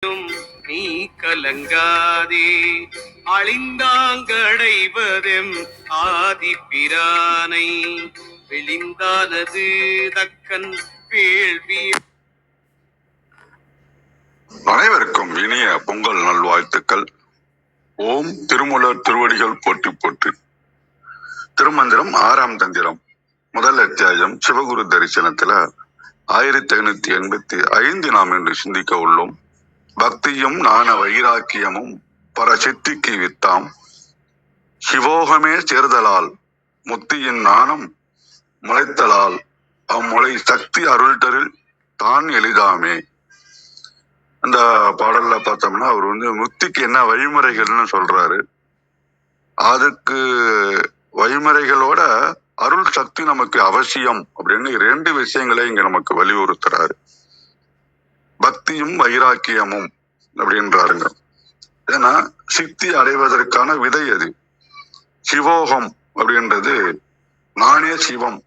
நீ கலங்காதே, அழிந்தாங்கடைவதெம் ஆதிப்பிரானை விழிந்தானது தக்கன் வேள்வி. அனைவருக்கும் இனிய பொங்கல் நல்வாழ்த்துக்கள். ஓம் திருமூலர் திருவடிகள் போற்றி போற்றி. திருமந்திரம் 6ஆம் தந்திரம் முதல் அத்தியாயம் சிவகுரு தரிசனத்துல 1585 நாம் இன்று சிந்திக்க உள்ளோம். பக்தியும் ஞான வைராக்கியமும் பரசித்திக்கு வித்தாம், சிவோகமே சேர்தலால் முத்தியின் ஞானம் முளைத்தலால் அம்முளை சக்தி அருள்தரில் தான் எளிதாமே. அந்த பாடல்ல பார்த்தோம்னா அவர் முக்திக்கு என்ன வழிமுறைகள்னு சொல்றாரு. அதுக்கு வழிமுறைகளோட அருள் சக்தி நமக்கு அவசியம் அப்படின்னு 2 விஷயங்களை இங்க நமக்கு வலியுறுத்துறாரு. பக்தியும் வைராக்கியமும் அப்படின்றாருங்க. ஏன்னா சித்தி அடைவதற்கான விதை அது. சிவோகம் அப்படின்றது நானே சிவம்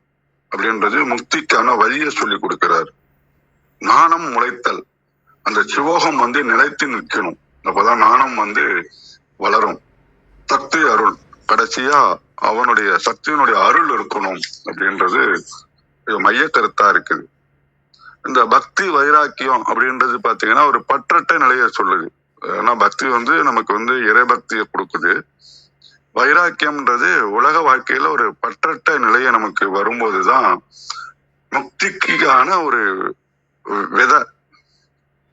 அப்படின்றது முக்திக்கான வழியை சொல்லி கொடுக்கிறார். ஞானம் முளைத்தல், அந்த சிவோகம் நிலைத்து நிற்கணும், அப்பதான் ஞானம் வளரும். சக்தி அருள், கடைசியா அவனுடைய சக்தியினுடைய அருள் இருக்கணும் அப்படின்றது மைய கருத்தா இருக்குது. இந்த பக்தி வைராக்கியம் அப்படின்றது பாத்தீங்கன்னா ஒரு பற்றற்ற நிலையை சொல்லுது. ஏன்னா பக்தி நமக்கு இறை பக்தியை கொடுக்குது. வைராக்கியம்ன்றது உலக வாழ்க்கையில ஒரு பற்றற்ற நிலையை நமக்கு வரும்போதுதான் முக்திக்கான ஒரு விதை.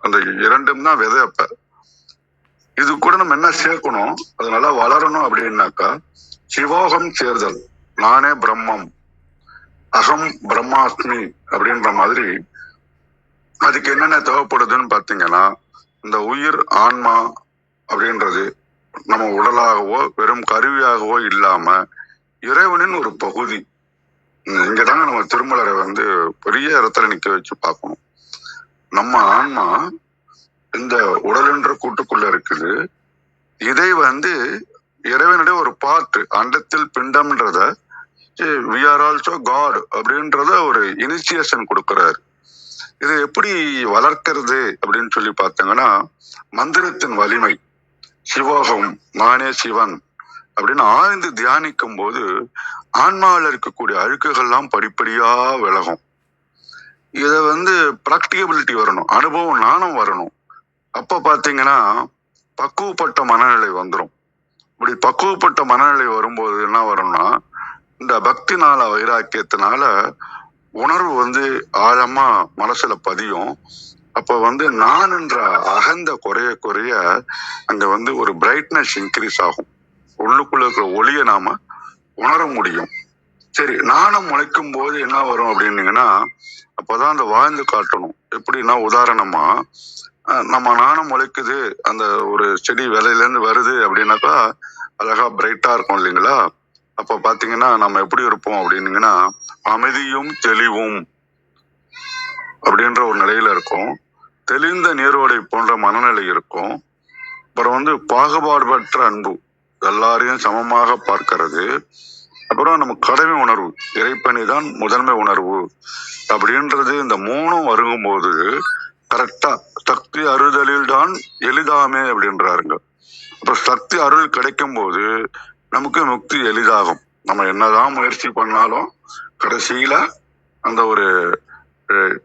அந்த 2ம் தான் விதை. அப்ப இது கூட நம்ம என்ன சேர்க்கணும், அதனால வளரணும் அப்படின்னாக்கா சிவோகம் சேர்தல், நானே பிரம்மம், அகம் பிரம்மாஸ்மி அப்படின்ற மாதிரி. அதுக்கு என்னென்ன தேவைப்படுதுன்னு பாத்தீங்கன்னா, இந்த உயிர் ஆன்மா அப்படின்றது நம்ம உடலாகவோ வெறும் கருவியாகவோ இல்லாம இறைவனின் ஒரு பகுதி. இங்கதாங்க நம்ம திருமலரை பெரிய இடத்துல நிக்க வச்சு பார்க்கணும். நம்ம ஆன்மா இந்த உடல்ன்ற கூட்டுக்குள்ள இருக்குது. இதை இறைவனுடைய ஒரு பார்ட், அண்டத்தில் பிண்டம்ன்றத we are also God அப்படின்றத ஒரு இனிஷியேஷன் கொடுக்கிறாரு. இதை எப்படி வளர்க்கிறது அப்படின்னு சொல்லி பார்த்தீங்கன்னா, மந்திரத்தின் வலிமை, சிவோகம் நானே சிவன் அப்படின்னு ஆழ்ந்து தியானிக்கும் போது ஆன்மாவில் இருக்கக்கூடிய அழுக்குகள்லாம் படிப்படியா விலகும். இத பிராக்டிகபிலிட்டி வரணும், அனுபவம் ஞானம் வரணும். அப்ப பாத்தீங்கன்னா பக்குவப்பட்ட மனநிலை வந்துடும். இப்படி பக்குவப்பட்ட மனநிலை வரும்போது என்ன வரும்னா, இந்த பக்தினால வைராக்கியத்தினால உணர்வு ஆழமா மனசுல பதியும். அப்ப நான் என்ற அகந்த குறைய குறைய அங்க ஒரு பிரைட்னஸ் இன்க்ரீஸ் ஆகும். உள்ளுக்குள்ள இருக்கிற ஒளியை நாம உணர முடியும். சரி, நாணம் முளைக்கும் போது என்ன வரும் அப்படின்னீங்கன்னா, அப்பதான் அந்த வாழ்ந்து காட்டணும். எப்படின்னா, உதாரணமா நம்ம நாணம் முளைக்குது, அந்த ஒரு செடி விலையில இருந்து வருது அப்படின்னாக்கா அழகா பிரைட்டா இருக்கும் இல்லைங்களா? அப்ப பாத்தீங்கன்னா நம்ம எப்படி இருப்போம் அப்படின்னீங்கன்னா, அமைதியும் தெளிவும் அப்படின்ற ஒரு நிலையில இருக்கும். தெளிந்த நீரோடை போன்ற மனநிலை இருக்கும். அப்புறம் பாகுபாடுபற்ற அன்பு, எல்லாரையும் சமமாக பார்க்கிறது. அப்புறம் நம்ம கடமை உணர்வு, இறைப்பணி தான் முதன்மை உணர்வு அப்படின்றது. இந்த 3ம் வருங்கும்போது கரெக்டா சக்தி அறுதலில் தான் எளிதாமே அப்படின்றாருங்க. அப்ப சக்தி அருள் கிடைக்கும் போது நமக்கு முக்தி எளிதாகும். நம்ம என்னதான் முயற்சி பண்ணாலும் கடைசியில அந்த ஒரு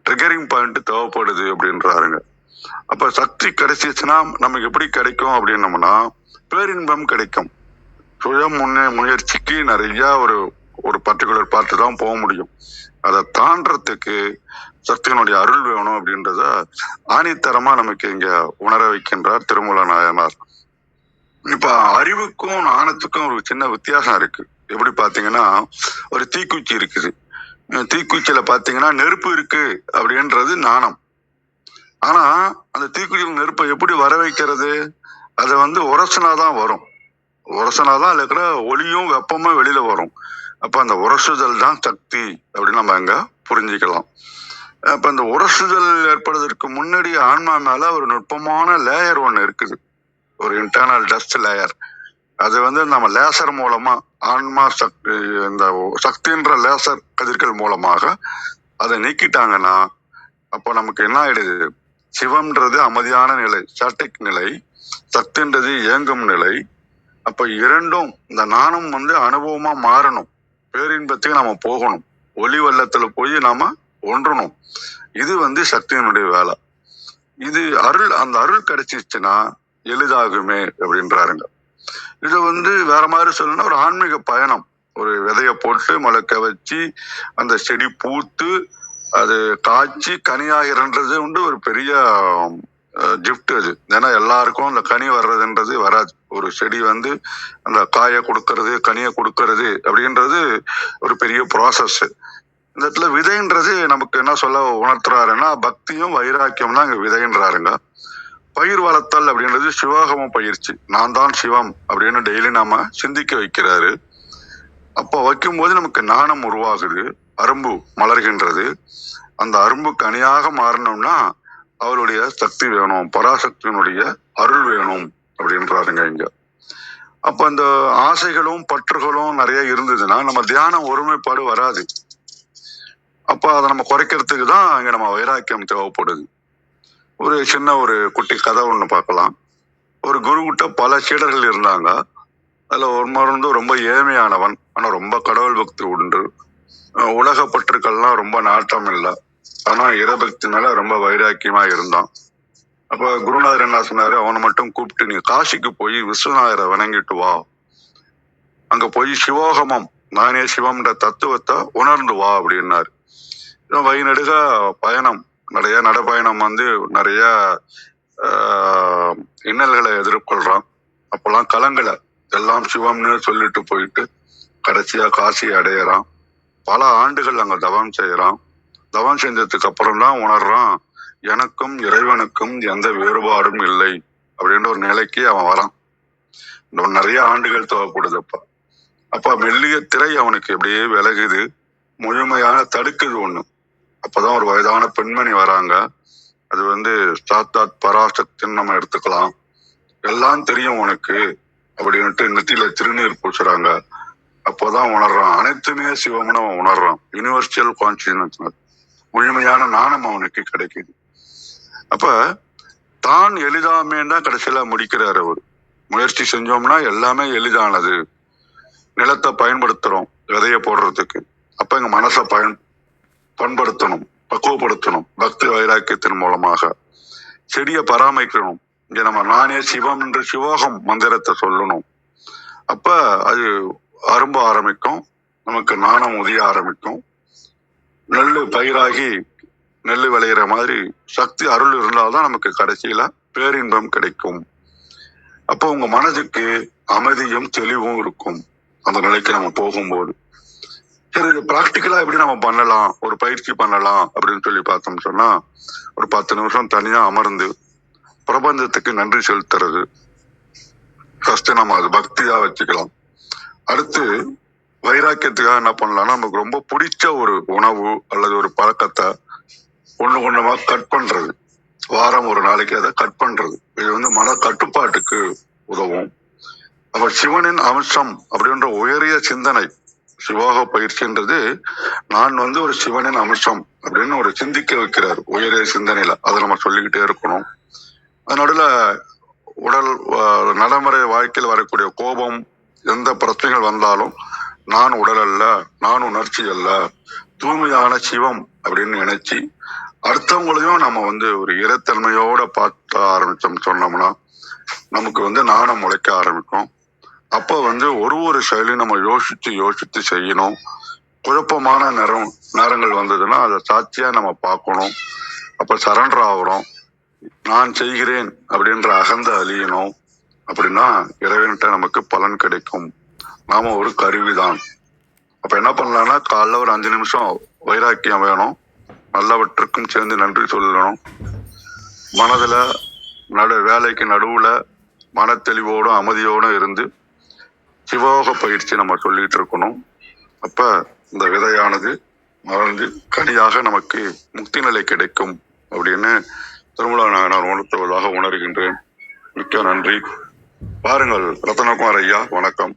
ட்ரிகரிங் பாயிண்ட் தேவைப்படுது அப்படின்றாருங்க. அப்ப சக்தி கிடைச்சிச்சுன்னா நமக்கு எப்படி கிடைக்கும் அப்படின்னோம்னா, பேரின்பம் கிடைக்கும். சுய முயற்சிக்கு நிறைய ஒரு பர்டிகுலர் பார்ட்டு தான் போக முடியும். அதை தாண்டறதுக்கு சக்தியினுடைய அருள் வேணும் அப்படின்றத ஆணித்தரமா நமக்கு இங்க உணர வைக்கின்றார் திருமூல நாயனார். இப்ப அறிவுக்கும் ஞானத்துக்கும் ஒரு சின்ன வித்தியாசம் இருக்கு. எப்படி பாத்தீங்கன்னா, ஒரு தீக்குச்சி இருக்குது. தீக்குச்சியில பாத்தீங்கன்னா நெருப்பு இருக்கு அப்படின்றது ஞானம். ஆனா அந்த தீக்குச்சியில் நெருப்பை எப்படி வர வைக்கிறது? அதை உரசனாதான் வரும். உரசனாதான் இருக்கிற ஒளியும் வெப்பமும் வெளியில வரும். அப்ப அந்த உரசுதல் தான் சக்தி அப்படின்னு நம்ம அங்க புரிஞ்சுக்கலாம். அப்ப அந்த உரசுதல் ஏற்படுவதற்கு முன்னாடி ஆன்மா மேல ஒரு நுட்பமான லேயர் ஒண்ணு இருக்குது, ஒரு இன்டர்னல் டஸ்ட் லேயர். அது நம்ம லேசர் மூலமா ஆன்மா சக்தி, இந்த சக்தின்ற லேசர் கதிர்கள் மூலமாக அதை நீக்கிட்டாங்கன்னா அப்ப நமக்கு என்ன ஆயிடுது, சிவம்ன்றது அமைதியான நிலை, ஸ்டாட்டிக் நிலை. சத்துன்றது இயங்கும் நிலை. அப்ப இரண்டும் இந்த நானும் அனுபவமா மாறணும். பேரின்பத்துக்கு நாம போகணும். ஒளி வெள்ளத்துல போய் நாம ஒன்றணும். இது சக்தியினுடைய வேலை. இது அருள், அந்த அருள் கிடைச்சிச்சுன்னா எளிதாகுமே அப்படின்றாருங்க. இது வேற மாதிரி சொல்லணும்னா ஒரு ஆன்மீக பயணம். ஒரு விதைய போட்டு முளைக்க வச்சு அந்த செடி பூத்து அது காய்ச்சி கனியாகிறன்றது ஒரு பெரிய கிஃப்ட் அது. ஏன்னா எல்லாருக்கும் அந்த கனி வர்றதுன்றது வராது. ஒரு செடி அந்த காயை கொடுக்கறது, கனியை கொடுக்கறது அப்படின்றது ஒரு பெரிய ப்ராசஸ். இந்த இடத்துல விதைன்றது நமக்கு என்ன சொல்ல உணர்த்துறாருன்னா, பக்தியும் வைராக்கியம் தான் இங்க விதைன்றாருங்க. பயிர் வளர்த்தல் அப்படின்றது சிவாகம பயிற்சி. நான் தான் சிவம் அப்படின்னு டெய்லி நாம சிந்திக்க வைக்கிறாரு. அப்போ வைக்கும்போது நமக்கு ஞானம் உருவாகுது, அரும்பு மலர்கின்றது. அந்த அரும்பு கனியாக மாறணும்னா அவளுடைய சக்தி வேணும், பராசக்தியினுடைய அருள் வேணும் அப்படின்றாருங்க இங்க. அப்ப அந்த ஆசைகளும் பற்றுகளும் நிறைய இருந்ததுன்னா நம்ம தியானம் ஒருமைப்பாடு வராது. அப்ப அதை நம்ம குறைக்கிறதுக்கு தான் இங்க நம்ம வைராக்கியம் தேவைப்படுது. ஒரு சின்ன ஒரு குட்டி கதை ஒண்ணு பார்க்கலாம். ஒரு குரு கிட்ட பல சீடர்கள் இருந்தாங்க. அதுல ஒரு ரொம்ப ஏழ்மையானவன், ஆனா ரொம்ப கடவுள் பக்தி உண்டு. உலக பற்றுக்கள்லாம் ரொம்ப நாட்டம் இல்லை, ஆனா இறைபக்தி மேல ரொம்ப வைராக்கியமா இருந்தான். அப்ப குருநாதர் என்ன சொன்னாரு, அவனை மட்டும் கூப்பிட்டு நீ காசிக்கு போய் விஸ்வநாதரை வணங்கிட்டு வா, அங்க போய் சிவோகமம் நானே சிவம்ன்ற தத்துவத்தை உணர்ந்து வா அப்படின்னாரு. வழிநடுக பயணம், நிறைய நடப்பயணம் நிறைய இன்னல்களை எதிர்கொள்றான். அப்பெல்லாம் கலங்களை எல்லாம் சிவம்னு சொல்லிட்டு போயிட்டு கடைசியா காசி அடையிறான். பல ஆண்டுகள் அங்க தவம் செய்யறான். தவம் செஞ்சதுக்கு அப்புறம் தான் உணர்றான், எனக்கும் இறைவனுக்கும் எந்த வேறுபாடும் இல்லை அப்படின்ற ஒரு நிலைக்கு அவன் வரான். நிறைய ஆண்டுகள் தேவைப்படுது. அப்ப மெல்லிய திரை அவனுக்கு எப்படியே விலகுது, முழுமையான தடுக்குது ஒண்ணு. அப்பதான் ஒரு வயதான பெண்மணி வராங்க. அது சாத்தாத் பராசக்தின்னு நம்ம எடுத்துக்கலாம். எல்லாம் தெரியும் உனக்கு அப்படின்ட்டு நெத்தியில திருநீர் பூசுறாங்க. அப்போதான் உணர்றான், அனைத்துமே சிவம்னு அவன் உணர்றான். யூனிவர்சல் கான்சியஸ்னஸ், முழுமையான நாணம் அவனுக்கு கிடைக்குது. அப்ப தான் எளிதாமேன்னு தான் கடைசியில முடிக்கிறாரு அவர். முயற்சி செஞ்சோம்னா எல்லாமே எளிதானது. நிலத்தை பயன்படுத்துறோம் விதைய போடுறதுக்கு, அப்ப எங்க மனசை பண்படுத்தணும், பக்குவப்படுத்தணும் பக்தி வைராக்கியத்தின் மூலமாக. செடியை பராமரிக்கணும். இங்க நம்ம நானே சிவம் என்று சிவோகம் மந்திரத்தை சொல்லணும். அப்ப அது அரும்ப ஆரம்பிக்கும், நமக்கு நாணம் உதிய ஆரம்பிக்கும். நெல்லு பயிராகி நெல்லு விளையிற மாதிரி சக்தி அருள் இருந்தால்தான் நமக்கு கடைசியில பேரின்பம் கிடைக்கும். அப்போ உங்க மனதுக்கு அமைதியும் தெளிவும் இருக்கும் அந்த நிலைக்கு நம்ம போகும்போது. சரி, இது பிராக்டிக்கலா எப்படி நம்ம பண்ணலாம், ஒரு பயிற்சி பண்ணலாம் அப்படின்னு சொல்லி பார்த்தோம் சொன்னா, ஒரு 10 நிமிஷம் தனியா அமர்ந்து பிரபஞ்சத்துக்கு நன்றி செலுத்துறது. ஃபர்ஸ்ட் நம்ம அது பக்தியா வச்சுக்கலாம். அடுத்து வைராக்கியத்துக்காக என்ன பண்ணலாம்னா, நமக்கு ரொம்ப பிடிச்ச ஒரு உணவு அல்லது ஒரு பழக்கத்தை ஒண்ணுமா கட் பண்றது. வாரம் ஒரு நாளைக்கு அதை கட் பண்றது. இது மன கட்டுப்பாட்டுக்கு உதவும். அப்ப சிவனின் அம்சம் அப்படின்ற உயரிய சிந்தனை, சிவோக பயிற்சின்றது நான் ஒரு சிவனின் அம்சம் அப்படின்னு ஒரு சிந்திக்க வைக்கிறார் உயரிய சிந்தனையில. அதை நம்ம சொல்லிக்கிட்டே இருக்கணும். அதனால உடல் நடைமுறை வாழ்க்கையில் வரக்கூடிய கோபம், எந்த பிரச்சனைகள் வந்தாலும் நான் உடல் அல்ல, நான் உணர்ச்சி அல்ல, தூய்மையான சிவம் அப்படின்னு நினைச்சு அடுத்தவங்களையும் நம்ம ஒரு இறைத்தன்மையோட பார்க்க ஆரம்பிச்சோம் சொன்னோம்னா நமக்கு நாணம் முளைக்க ஆரம்பிக்கும். அப்ப ஒரு செயலையும் நம்ம யோசிச்சு செய்யணும். குழப்பமான நேரங்கள் வந்ததுன்னா அதை சாட்சியா நம்ம பார்க்கணும். அப்ப சரண்டர் ஆகுறோம். நான் செய்கிறேன் அப்படின்ற அகந்த அழியணும். அப்படின்னா இறைவன்கிட்ட நமக்கு பலன் கிடைக்கும். நாம ஒரு கருவிதான். அப்ப என்ன பண்ணலாம்னா, காலைல ஒரு 5 நிமிஷம் வைராக்கியம் வேணும். நல்லவற்றுக்கும் சேர்ந்து நன்றி சொல்லணும். மனதுல வேலைக்கு நடுவுல மன தெளிவோடும் அமைதியோடும் இருந்து சிவோக பயிற்சி நம்ம சொல்லிட்டு இருக்கணும். அப்ப இந்த விதையானது மறந்து கனியாக நமக்கு முக்தி நிலை கிடைக்கும் அப்படின்னு திருமலா நான் உணர்த்துவதாக உணர்கின்றேன். மிக்க நன்றி. பாருங்கள், ரத்னகுமார் ஐயா, வணக்கம்.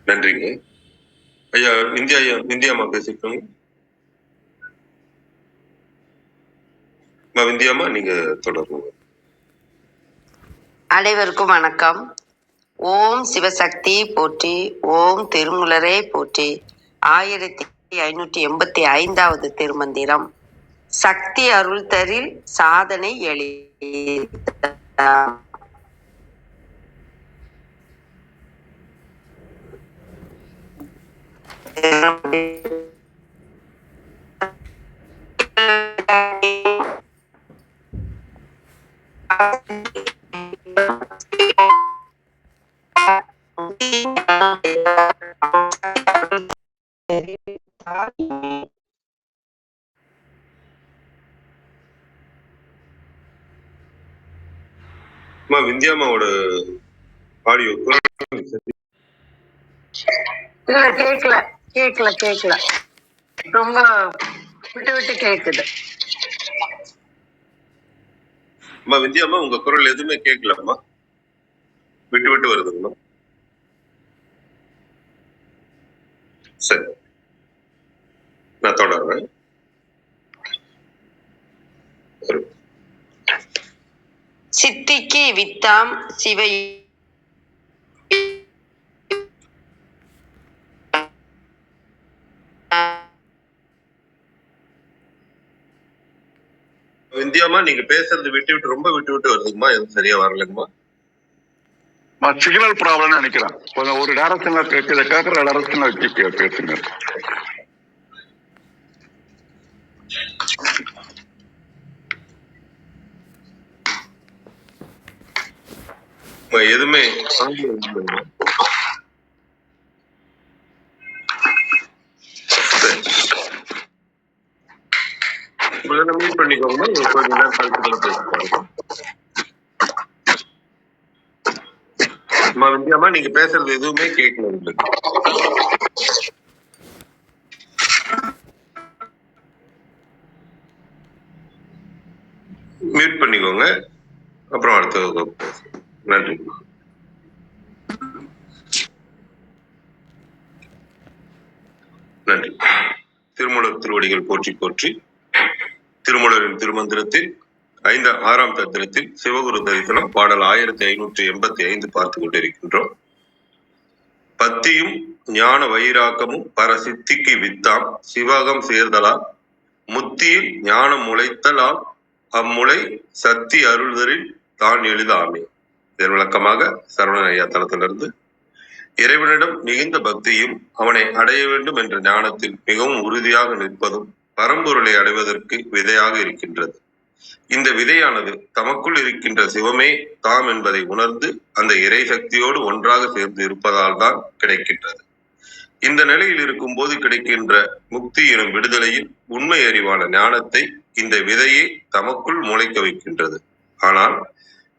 நன்றிங்க ஐயா. இந்தியா பேசிக்கோங்க. விந்தியாமா நீங்க தொடருங்க. அனைவருக்கும் வணக்கம். ஓம் சிவசக்தி போற்றி, ஓம் திருமுலரே போற்றி. 1585வது திருமந்திரம். சக்தி அருள் தரில் சாதனை எளிதாம். விந்தியாமாவோட ஆடியோ கேக்கல ரொம்ப விட்டு விட்டு கேக்குது. விந்தியாமா உங்க குரல் எதுவுமே கேட்கலம்மா, விட்டு விட்டு வருதுங்கம்மா. சரி, நான் தொடர்றேன். சித்திக்கு வித்தாம் சிவை விந்தியாமா நீங்க பேசுறது விட்டு விட்டு ரொம்ப விட்டு விட்டு வருதுங்கம்மா, எதுவும் சரியா வரலங்கம்மா. சிக்னல் ப்ராப்ளம்னு நினைக்கிறேன். கொஞ்சம் ஒரு டைரக்ஷன்ல கேட்கிற டைரக்ஷன்ல வச்சு பேசுங்க. எதுவுமே மீட் பண்ணிக்கோங்க. கொஞ்ச நேரம் கழிச்சு பேசுவாங்க. விந்தியாமா நீங்க பேசுறது எதுவுமே கேட்கல. மியூட் பண்ணிக்கோங்க, அப்புறம் அடுத்த. நன்றி. நன்றி. திருமூலர் திருவடிகள் போற்றி போற்றி. திருமூலரின் திருமந்திரத்தில் 6ஆம் தந்திரத்தில் சிவகுரு தரிசனம் பாடல் 1585 பார்த்து கொண்டிருக்கின்றோம். பத்தியும் ஞான வைராக்கமும் பரசித்திக்கு வித்தாம் சிவகம் சேர்தலால் முத்தியில் ஞானம் முளைத்தலால் அம்முளை சக்தி அருள்தரில் தான் எளிதாமே. இதன் விளக்கமாக சரவணன் ஐயா தளத்திலிருந்து, இறைவனிடம் மிகுந்த பக்தியும் அவனை அடைய வேண்டும் என்ற ஞானத்தில் மிகவும் உறுதியாக நிற்பதும் பரம்பொருளை அடைவதற்கு விதையாக இருக்கின்றது. இந்த விதையானது தமக்குள் இருக்கின்ற சிவமே தாம் என்பதை உணர்ந்து அந்த இறை சக்தியோடு ஒன்றாக சேர்ந்து இருப்பதால் தான் கிடைக்கின்றது. இந்த நிலையில் இருக்கும் போது கிடைக்கின்ற முக்தி எனும் விடுதலையில் உண்மை அறிவான ஞானத்தை இந்த விதையே தமக்குள் முளைக்க வைக்கின்றது. ஆனால்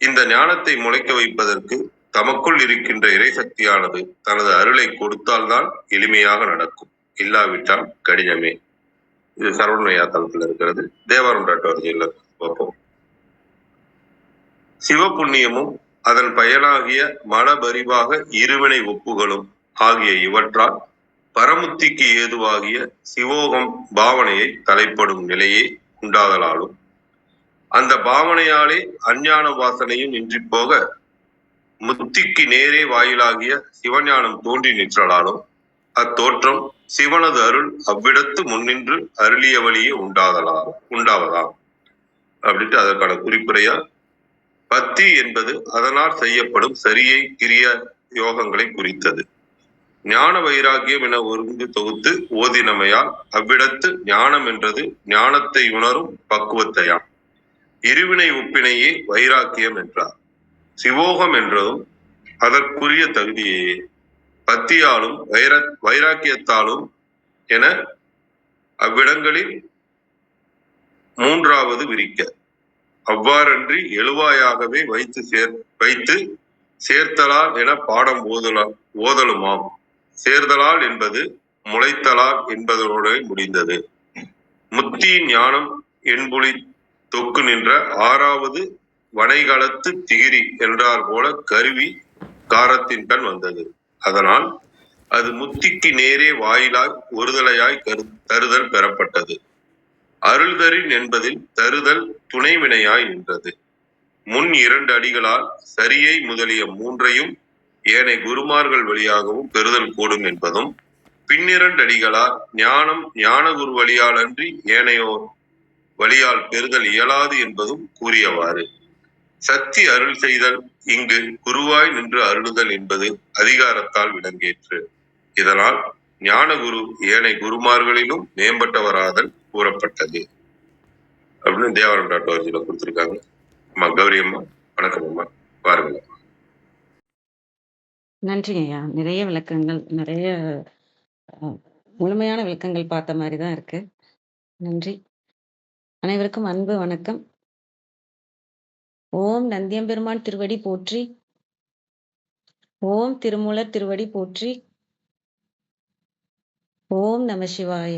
இந்த ஞானத்தை முளைக்க வைப்பதற்கு தமக்குள் இருக்கின்ற இறைசக்தியானது தனது அருளை கொடுத்தால்தான் எளிமையாக நடக்கும், இல்லாவிட்டால் கடினமே. இது சரவணையா தளத்தில் இருக்கிறது. தேவாரம் டாக்டர் பார்ப்போம். சிவபுண்ணியமும் அதன் பயனாகிய மனபரிவாக இருவினை ஒப்புகளும் ஆகிய இவற்றால் பரமுத்திக்கு ஏதுவாகிய சிவோகம் பாவனையை தலைப்படும் நிலையே உண்டாதலாலும் அந்த பாவனையாலே அஞ்ஞான வாசனையும் இன்றி போக முத்திக்கு நேரே வாயிலாகிய சிவஞானம் தோன்றி நிற்றலாலும் அத்தோற்றம் சிவனது அருள் அவ்விடத்து முன்னின்று அருளிய வழியே உண்டாவதாம் அப்படின்ட்டு அதற்கான குறிப்புரையா, பத்தி என்பது அதனால் செய்யப்படும் சரியை கிரிய யோகங்களை குறித்தது. ஞான வைராக்கியம் என ஒருங்கு தொகுத்து ஓதினமையால் அவ்விடத்து ஞானம் என்றது ஞானத்தை உணரும் பக்குவத்தையாம். இருவினை ஒப்பினையே வைராக்கியம் என்றார். சிவோகம் என்றதும் அதற்குரிய தகுதியே. பத்தியாலும் வைராக்கியத்தாலும் என அவ்விடங்களில் மூன்றாவது விரிக்க, அவ்வாறன்றி எழுவாயாகவே வைத்து சேர்த்தலால் என பாடம் ஓதலுமாம். சேர்தலால் என்பது முளைத்தலால் என்பதனோட முடிந்தது. முத்தியின் ஞானம் என்புளி தொக்கு நின்ற 6வது வனைகளத்து திகிரி என்றார் போல கருவி காரத்தின் கண் வந்தது. அதனால் அது முத்திக்கு நேரே வாயிலாய் ஒருதலையாய் தருதல் பெறப்பட்டது. அருள்தரின் என்பதில் தருதல் துணைவினையாய் நின்றது. முன் 2 அடிகளால் சரியை முதலிய 3ஐயும் ஏனை குருமார்கள் வழியாகவும் பெறுதல் கூடும் என்பதும், பின்னிரண்டு அடிகளால் ஞானம் ஞான குரு வழியால் அன்றி ஏனையோர் வழியால் பெறுதல் இயலாது என்பதும் கூறியவாறு, சக்தி அருள் செய்தல் இங்கு குருவாய் நின்று அருளுதல் என்பது அதிகாரத்தால் விளங்கேற்று. இதனால் ஞானகுரு ஏனை குருமார்களிலும் மேம்பட்டவராதல் கூறப்பட்டது அப்படின்னு தேவாரம் டாட்டோர்ஜில கொடுத்திருக்காங்க. அம்மா கௌரி அம்மா, வணக்கம் அம்மா, பாருங்கள். நன்றிங்க ஐயா. நிறைய விளக்கங்கள், நிறைய முழுமையான விளக்கங்கள் பார்த்த மாதிரி தான் இருக்கு. நன்றி. அனைவருக்கும் அன்பு வணக்கம். ஓம் நந்தியம்பெருமான் திருவடி போற்றி. ஓம் திருமூலர் திருவடி போற்றி. ஓம் நம சிவாய.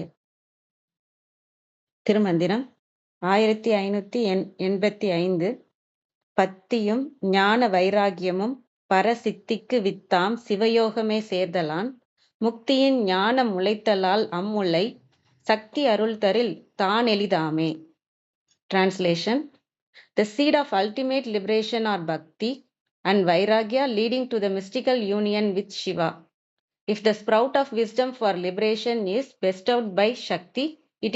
திருமந்திரம் 1585. பத்தியும் ஞான வைராகியமும் பரசித்திக்கு வித்தாம் சிவயோகமே சேர்தலான் முக்தியின் ஞான முளைத்தலால் அம்முலை சக்தி அருள் தரில் தான் எளிதாமே. Translation: The seed of ultimate liberation are bhakti and vairagya leading to the mystical union with Shiva. If the sprout of wisdom for liberation is bestowed by Shakti, it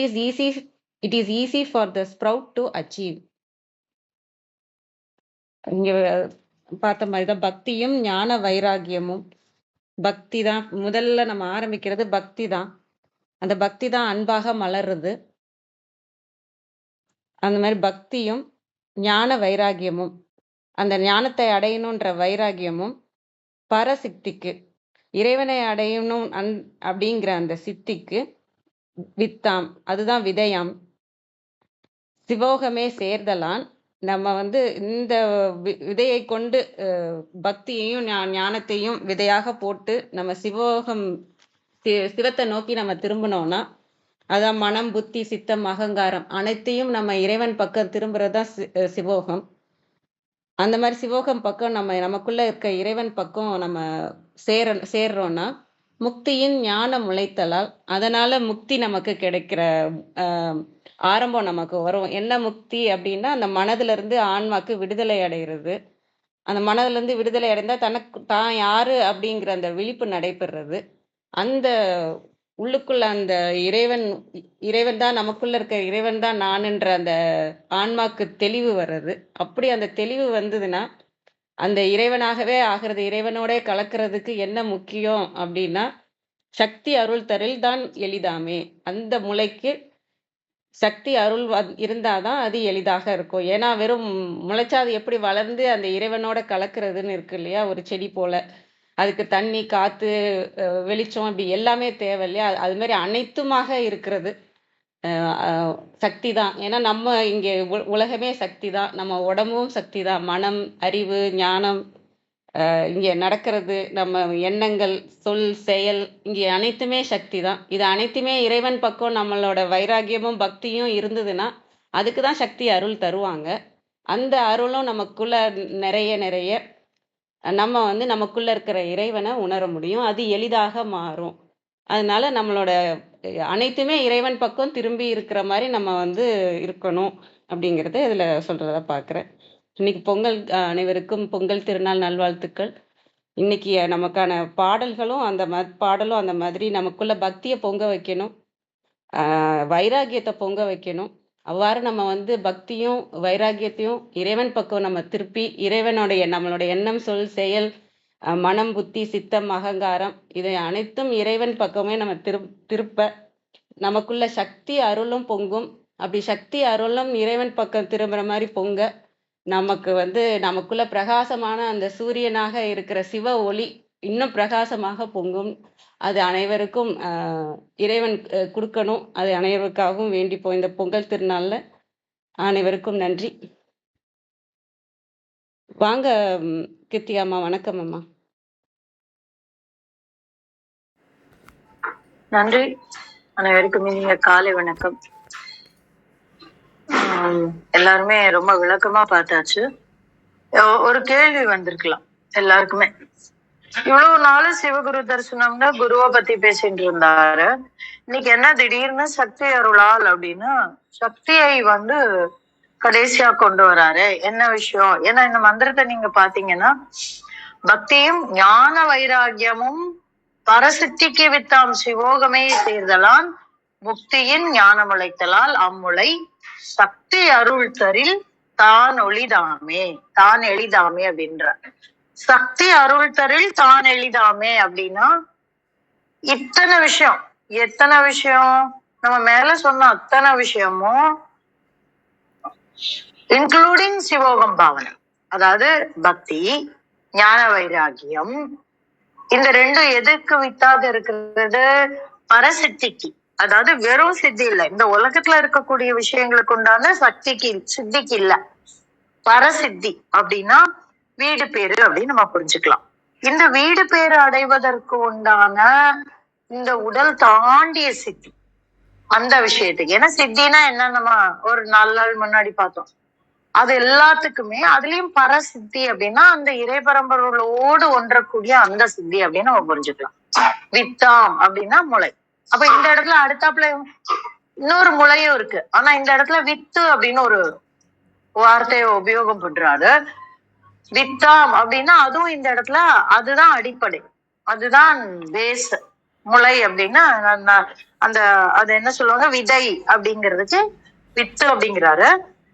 is easy for the sprout to achieve. இங்க பார்த்த மாதிரிதான் பக்தியும் ஞான வைராகியமும். பக்தி தான் முதல்ல நம்ம ஆரம்பிக்கிறது, பக்தி தான். அந்த பக்தி தான் அன்பாக மலருது. அந்த மாதிரி பக்தியும் ஞான வைராகியமும், அந்த ஞானத்தை அடையணுன்ற வைராகியமும் பரசித்திக்கு, இறைவனை அடையணும் அப்படிங்கிற அந்த சித்திக்கு வித்தாம், அதுதான் விதையாம். சிவோகமே சேர்தலான், நம்ம இந்த விதையை கொண்டு பக்தியையும் ஞானத்தையும் விதையாக போட்டு நம்ம சிவோகம் சிவத்தை நோக்கி நம்ம திரும்பினோம்னா, அதான் மனம் புத்தி சித்தம் அகங்காரம் அனைத்தையும் நம்ம இறைவன் பக்கம் திரும்புறதுதான் சிவோகம். அந்த மாதிரி சிவோகம் பக்கம் நமக்குள்ள இருக்க இறைவன் பக்கம் நம்ம சேர்றோம்னா முக்தியின் ஞான முளைத்தலால், அதனால முக்தி நமக்கு கிடைக்கிற ஆரம்பம் நமக்கு வரும். என்ன முக்தி அப்படின்னா, அந்த மனதுல இருந்து ஆன்மாக்கு விடுதலை அடைகிறது. அந்த மனதுல இருந்து விடுதலை அடைந்தா தான் யாரு அப்படிங்கிற அந்த விழிப்பு நடைபெறுறது. அந்த உள்ளுக்குள்ள அந்த இறைவன் தான், நமக்குள்ள இருக்க இறைவன் தான் நானுன்ற அந்த ஆன்மாக்கு தெளிவு வர்றது. அப்படி அந்த தெளிவு வந்ததுன்னா அந்த இறைவனாகவே ஆகிறது. இறைவனோட கலக்கிறதுக்கு என்ன முக்கியம் அப்படின்னா, சக்தி அருள் தரில் தான் எளிதாமே. அந்த முளைக்கு சக்தி அருள் இருந்தாதான் அது எளிதாக இருக்கும். ஏன்னா வெறும் முளைச்சா அது எப்படி வளர்ந்து அந்த இறைவனோட கலக்கிறதுன்னு இருக்கு இல்லையா, ஒரு செடி போல. அதுக்கு தண்ணி, காத்து, வெளிச்சம் இப்படி எல்லாமே தேவை இல்லையா. அது மாதிரி அனைத்துமாக இருக்கிறது சக்தி தான். ஏன்னா நம்ம இங்கே உலகமே சக்தி தான், நம்ம உடம்பும் சக்தி தான். மனம், அறிவு, ஞானம், இங்கே நடக்கிறது, நம்ம எண்ணங்கள், சொல், செயல், இங்கே அனைத்துமே சக்தி தான். இது அனைத்துமே இறைவன் பக்கம் நம்மளோட வைராகியமும் பக்தியும் இருந்ததுன்னா அதுக்கு தான் சக்தி அருள் தருவாங்க. அந்த அருளும் நமக்குள்ள நிறைய நம்ம நமக்குள்ள இருக்கிற இறைவனை உணர முடியும். அது எளிதாக மாறும். அதனால நம்மளோட அனைத்துமே இறைவன் பக்கம் திரும்பி இருக்கிற மாதிரி நம்ம இருக்கணும் அப்படிங்கிறத இதுல சொல்றதா பார்க்குறேன். இன்னைக்கு பொங்கல், அனைவருக்கும் பொங்கல் திருநாள் நல்வாழ்த்துக்கள். இன்னைக்கு நமக்கான பாடல்களும் அந்த மாதிரி நமக்குள்ள பக்தியை பொங்க வைக்கணும், வைராகியத்தை பொங்க வைக்கணும். அவ்வாறு நம்ம பக்தியும் வைராகியத்தையும் இறைவன் பக்கம் நம்ம திருப்பி நம்மளோட எண்ணம், சொல், செயல், மனம், புத்தி, சித்தம், அகங்காரம் இதை அனைத்தும் இறைவன் பக்கமே நம்ம திருப்ப நமக்குள்ள சக்தி அருளும் பொங்கும். அப்படி சக்தி அருளும் இறைவன் பக்கம் திரும்புற மாதிரி பொங்க நமக்கு நமக்குள்ள பிரகாசமான அந்த சூரியனாக இருக்கிற சிவ ஒளி இன்னும் பிரகாசமாக பொங்கும். அது அனைவருக்கும் இறைவன் கொடுக்கணும். அது அனைவருக்காகவும் வேண்டிப்போம். இந்த பொங்கல் திருநாள்ல அனைவருக்கும் நன்றி. வாங்க கீர்த்தி அம்மா. வணக்கம் அம்மா. நன்றி. அனைவருக்கும் இனிய காலை வணக்கம். எல்லாருமே ரொம்ப விளக்கமா பார்த்தாச்சு. ஒரு கேள்வி வந்திருக்கலாம் எல்லாருக்குமே. இவ்வளவு நாள் சிவகுரு தரிசனம்னா குருவை பத்தி பேசிட்டு இருந்தாரு. இன்னைக்கு என்ன திடீர்னு சக்தி அருளால் அப்படின்னா சக்தியை கடைசியா கொண்டு வராரு. என்ன விஷயம்? ஏன்னா இந்த மந்திரத்தை நீங்க பாத்தீங்கன்னா பக்தியும் ஞான வைராகியமும் பரசித்திக்கு வித்தாம் சிவோகமே சேர்தலான் முக்தியின் ஞானம் உழைத்தலால் அம்முளை சக்தி அருள் தரில் தான் ஒளிதாமே தான் எளிதாமே அப்படின்ற சக்தி அருள் தரில் தான் எளிதாமே அப்படின்னா இத்தனை விஷயம், எத்தனை விஷயம் நம்ம மேல சொன்ன அத்தனை விஷயமும் இன்க்ளூடிங் சிவோகம் பாவனை, அதாவது பக்தி ஞான வைராகியம், இந்த ரெண்டும் எதுக்கு வித்தாக இருக்கிறது? பரசித்திக்கு, அதாவது வெறும் சித்தி இல்ல, இந்த உலகத்துல இருக்கக்கூடிய விஷயங்களுக்கு உண்டான சக்திக்கு சித்திக்கு இல்ல, பரசித்தி அப்படின்னா வீடு பேரு அப்படின்னு நம்ம புரிஞ்சுக்கலாம். இந்த வீடு பேரு அடைவதற்கு உண்டான இந்த உடல் தாண்டிய சித்தி, அந்த விஷயத்துக்கு. ஏன்னா சித்தினா என்ன, நம்ம ஒரு 4 நாள் முன்னாடி பார்த்தோம். அது எல்லாத்துக்குமே அதுலயும் பரசித்தி அப்படின்னா அந்த இறை பரம்பரோடு ஒன்றக்கூடிய அந்த சித்தி அப்படின்னு நம்ம புரிஞ்சுக்கலாம். வித்தாம் அப்படின்னா முளை. அப்ப இந்த இடத்துல அடுத்தாப்புல இன்னொரு முளையும் இருக்கு. ஆனா இந்த இடத்துல வித்து அப்படின்னு ஒரு வார்த்தையை உபயோகம் பண்றாரு. வித்தாம் அப்படின்னா அதுவும் இந்த இடத்துல அதுதான் அடிப்படை, அதுதான் பேஸ். முளை அப்படின்னா அந்த அது என்ன சொல்லுவாங்க, விதை அப்படிங்கிறதுக்கு வித்து அப்படிங்கிறாரு.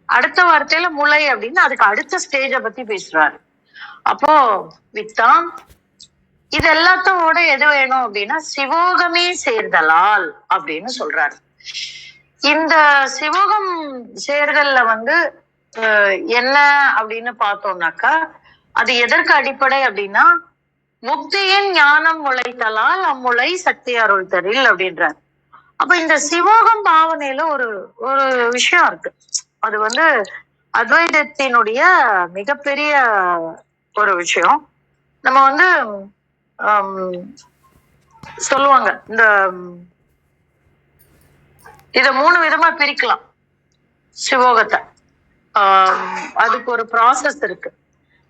அடுத்த வார்த்தையில முளை அப்படின்னு அதுக்கு அடுத்த ஸ்டேஜ பத்தி பேசுறாரு. அப்போ வித்தாம் இது எல்லாத்தோட எது வேணும் அப்படின்னா சிவோகமே சேர்தலால் அப்படின்னு சொல்றாரு. இந்த சிவோகம் சேர்தல்ல என்ன அப்படின்னு பார்த்தோம்னாக்கா அது எதற்கு அடிப்படை அப்படின்னா முக்தியின் ஞானம் உழைத்தலால் அம்முளை சக்தி அருள் தரில் அப்படின்றார். அப்ப இந்த சிவோகம் பாவனையில ஒரு ஒரு விஷயம் இருக்கு. அது அத்வைதத்தினுடைய மிகப்பெரிய ஒரு விஷயம். நம்ம சொல்லுவாங்க இத 3 விதமா பிரிக்கலாம் சிவோகத்தை. அதுக்கு ஒரு ப்ராசஸ் இருக்கு.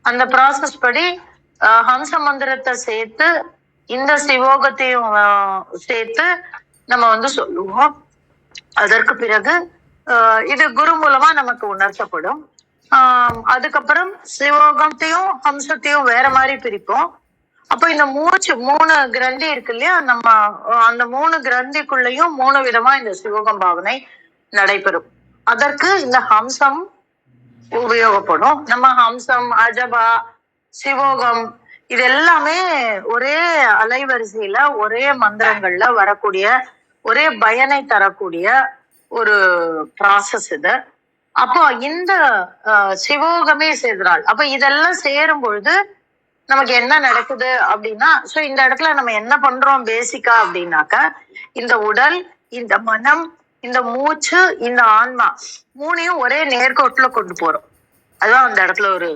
அந்த ப்ராசஸ் படி ஹம்ச மந்திரத்தை சேர்த்து இந்த சிவோகத்தையும் சேர்த்து நம்ம சொல்லுவோம். அதற்கு பிறகு இது குரு மூலமா நமக்கு உணர்த்தப்படும். அதுக்கப்புறம் சிவோகத்தையும் ஹம்சத்தையும் வேற மாதிரி பிரிப்போம். அப்ப இந்த 3 கிரந்தி இருக்கு இல்லையா, நம்ம அந்த 3 கிரந்திக்குள்ளேயும் 3 விதமா இந்த சிவோகம் பாவனை நடைபெறும். அதற்கு இந்த ஹம்சம் உபயோகப்படும். நம்ம ஹம்சம், அஜபா, சிவோகம் இது எல்லாமே ஒரே அலைவரிசையில ஒரே மந்திரங்கள்ல வரக்கூடிய ஒரே பயனை தரக்கூடிய ஒரு ப்ராசஸ் இது. அப்போ இந்த சிவோகமே சேர்ந்தால் அப்ப இதெல்லாம் சேரும் பொழுது நமக்கு என்ன நடக்குது அப்படின்னா, சோ இந்த இடத்துல நம்ம என்ன பண்றோம் பேசிக்கா அப்படின்னாக்கா, இந்த உடல், இந்த மனம், இந்த மூச்சு, இந்த ஆன்மா 3ஐயும் ஒரே நேர்கோட்டுல கொண்டு போறோம். அதுதான் அந்த இடத்துல ஒரு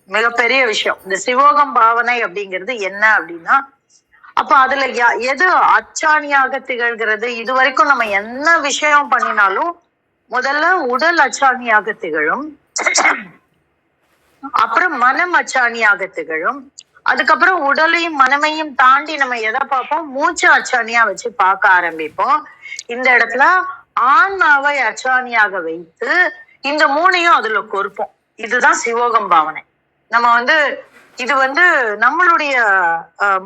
மிகப்பெரிய விஷயம். இந்த சிவோகம் பாவனை அப்படிங்கிறது என்ன அப்படின்னா, அப்ப அதுல எது அச்சாணியாக திகழ்கிறது? இது வரைக்கும் நம்ம என்ன விஷயம் பண்ணினாலும் முதல்ல உடல் அச்சாணியாக திகழும், அப்புறம் மனம் அச்சாணியாக திகழும், அதுக்கப்புறம் உடலையும் மனமையும் தாண்டி நம்ம எதை பார்ப்போம், மூச்சு அச்சாணியா வச்சு பார்க்க ஆரம்பிப்போம். இந்த இடத்துல ஆன்மாவை அச்சாணியாக வைத்து இந்த 3ஐயும் அதுல கொடுப்போம். இதுதான் சிவோகம் பாவனை. நம்ம இது நம்மளுடைய